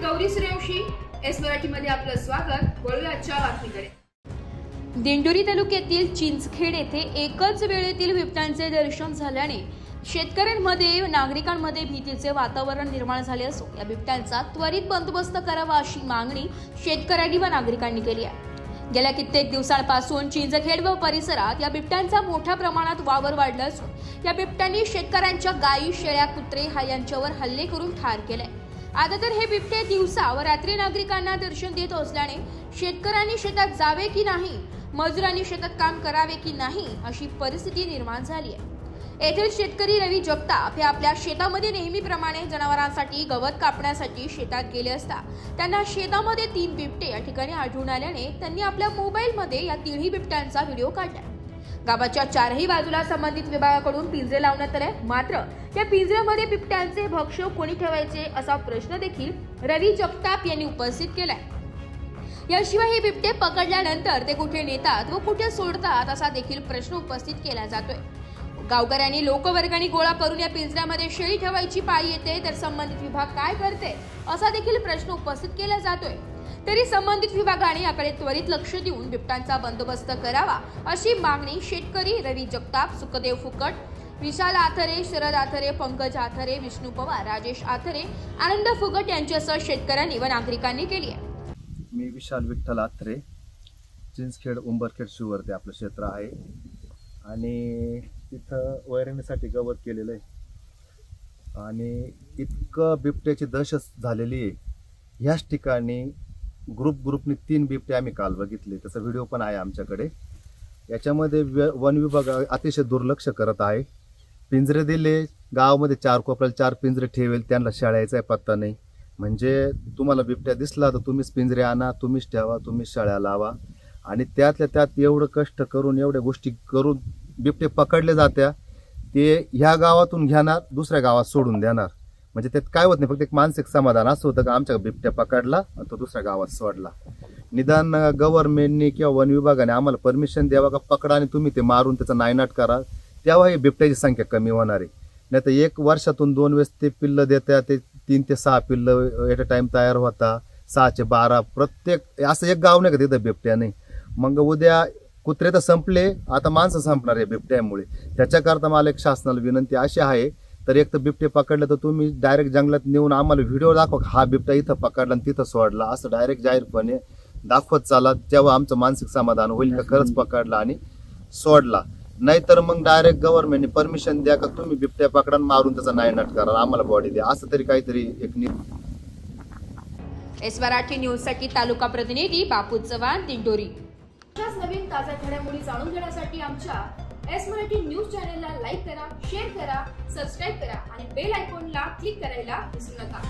Gauri Suryavanshi, S मराठीमध्ये आपलं स्वागत। वळूया आजच्या बातमीकडे। दिंडोरी तालुक्यातील चिंचखेड येथे एकच वेळेतील बिबट्यांचे दर्शन झाल्याने शेतकऱ्यांमध्ये नागरिकांमध्ये भीतीचे वातावरण निर्माण झाले असून या बिबट्यांचा त्वरित बंदोबस्त करावा अशी मागणी शेतकऱ्यांनी व नागरिकांनी केली आहे। गेल्या कित्येक दिवसांपासून चिंचखेड व परिसरात या बिबट्यांचा मोठ्या प्रमाणात वावर वाढला असून या बिबट्यांनी शेतकऱ्यांच्या गायी, शेळ्या, कुत्रे यांच्यावर हल्ले करून ठार केले। आता तर हे बिबटे दिवसा व रात्री नागरिकांना दर्शन देत असल्याने शेतकऱ्यांनी शेतात जावे की नाही, मजुरांनी शेतात काम करावे की नाही अशी परिस्थिती निर्माण झाली आहे। येथील शेतकरी रवी जगताप हे आपल्या शेतामध्ये नेहमीप्रमाणे जनावरांसाठी गवत कापण्यासाठी शेतात गेले असता त्यांना शेतामध्ये 3 बिबटे या ठिकाणी आढळून आल्याने त्यांनी आपल्या मोबाईलमध्ये या तिन्ही बिबट्यांचा व्हिडिओ काढला। गावाच्या चारही बाजूला संबंधित विभागाकडून पिंजरे लावण्यात आले, मात्र या पिंजऱ्यामध्ये बिबट्यांचे भक्ष्य कोणी ठेवायचे असा प्रश्न देखील रवी जगताप यांनी उपस्थित केलाय। याशिवाय हे बिबटे पकडल्यानंतर ते कुठे नेतात व कुठे सोडतात असा देखील प्रश्न उपस्थित केला जातोय। गावकऱ्यांनी लोकवर्गणी गोळा करून या पिंजऱ्यामध्ये शेळी ठेवायची पाळी येते तर संबंधित विभाग काय करते असा देखील प्रश्न उपस्थित केला जातोय। तरी संबंधित विभागाने याकडे त्वरित लक्ष देऊन बिबट्यांचा बंदोबस्त करावा अशी मागणी शेतकरी रवी जगताप, सुखदेव फुकट, विशाल आथरे, शरद आथरे, पंकज आथरे, विष्णू पवार, राजेश आथरे, आनंद फुकट यांच्यासह शेतकऱ्यांनी व नागरिकांनी केली आहे। मी विशाल विठ्ठल आथरे, चिंचखेड उंबरखेड शिवरती आपलं क्षेत्र आहे आणि तिथं वैरणीसाठी गवत केलेलं आहे आणि इतकं बिबट्याची दहशत झालेली आहे। ह्याच ठिकाणी ग्रुपने 3 बिबटे आम्ही काल बघितले, त्याचा व्हिडिओ पण आहे आमच्याकडे। याच्यामध्ये वन विभाग अतिशय दुर्लक्ष करत आहे। पिंजरे दिले, गावामध्ये 4 कोपऱ्याला 4 पिंजरे ठेवेल, त्यांना शाळायचा पत्ता नाही। म्हणजे तुम्हाला बिबट्या दिसला तर तुम्हीच पिंजरे आणा, तुम्हीच ठेवा, तुम्हीच शाळा लावा आणि त्यातल्या त्यात एवढं कष्ट करून एवढ्या गोष्टी करून बिबटे पकडले जात्या, ते ह्या गावातून घेणार, दुसऱ्या गावात सोडून देणार। म्हणजे त्यात काय होत नाही, फक्त एक मानसिक समाधान असं होतं का आमच्या बिबट्या पकडला आणि तो दुसऱ्या गावात सोडला। निदान गव्हर्नमेंटने किंवा वन विभागाने आम्हाला परमिशन द्यावा का पकडा आणि तुम्ही ते मारून त्याचा नायनाट करा, तेव्हा ही बिबट्याची संख्या कमी होणार आहे। नाही तर 1 वर्षातून 2 वेळेस ते पिल्ल देत्या, ते 3 ते 6 पिल्ल एट अ टाइम तयार होता, 6 ते 12 प्रत्येक, असं एक गाव नाही का तिथं बिबट्या नाही। मग उद्या कुत्रे तर संपले, आता माणसं संपणार आहे बिबट्यामुळे। त्याच्याकरता मला एक शासनाला विनंती अशी आहे, तर एक तर बिबटे पकडले तर तुम्ही डायरेक्ट जंगलात नेऊन आम्हाला व्हिडिओ दाखवा, हा बिबटा इथं पकडला आणि तिथं सोडला, असं डायरेक्ट जाहीरपणे दाखवत चाला, तेव्हा आमचं मानसिक समाधान होईल का खरंच पकडला आणि सोडला। नाहीतर मग डायरेक्ट गव्हर्नमेंटने परमिशन द्या का तुम्ही बिबट्या पकडा मारून त्याचा नायनाट करा, आम्हाला बॉडी द्या, असं तरी काहीतरी एक एस मराठी न्यूज साठी तालुका प्रतिनिधी बापू चव्हाण, दिंडोरी। अशाच नवीन ताज्या घडामोडी जाणून घेण्यासाठी आमच्या एस मराठी न्यूज चॅनलला लाईक करा, शेअर करा, सबस्क्राईब करा आणि बेल आयकॉनला क्लिक करायला विसरू नका।